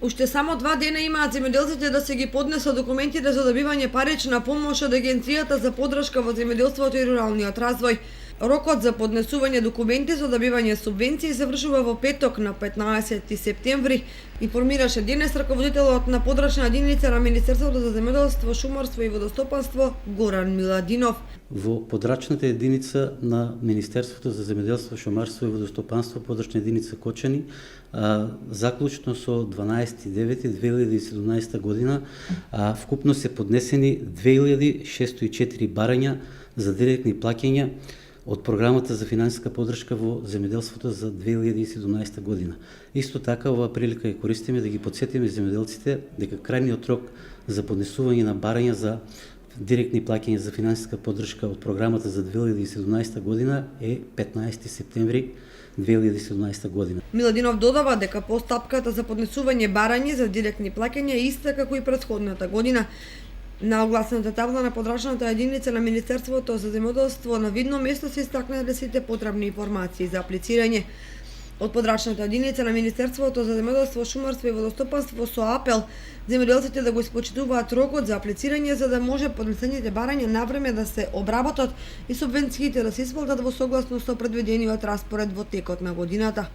Уште само 2 дена имаат земјоделците да се ги поднесат документите за добивање парична помош од Агенцијата за поддршка во земјоделството и руралниот развој. Рокот за поднесување документи за добивање субвенции завршува во петок на 15 септември, информираше денес раководителот на подрачна единица на Министерството за земјоделство, шумарство и водостопанство Горан Миладинов. Во подрачната единица на Министерството за земјоделство, шумарство и водостопанство, подрачна единица Кочани, заклучно со 12.9.2017 година, вкупно се поднесени 2604 барања за директни плаќања од програмата за финансиска поддршка во земјоделството за 2017 година. Исто така, оваа прилика ја користиме да ги подсетиме земјоделците дека крајниот рок за поднесување на барања за директни плаќања за финансиска поддршка од програмата за 2017 година е 15 септември 2017 година. Миладинов додава дека постапката за поднесување барања за директни плаќања е иста како и претходната година. На огласената табла на подрачната единица на Министерството за земјоделство на видно место се истакнале сите потребни информации за аплицирање. Од подрачната единица на Министерството за земјоделство, шумарство и водостопанство со апел земјоделците да го испочитуваат рокот за аплицирање за да може поднесените барања навреме да се обработат и субвенциите да се исплатат во согласност со предвидениот распоред во текот на годината.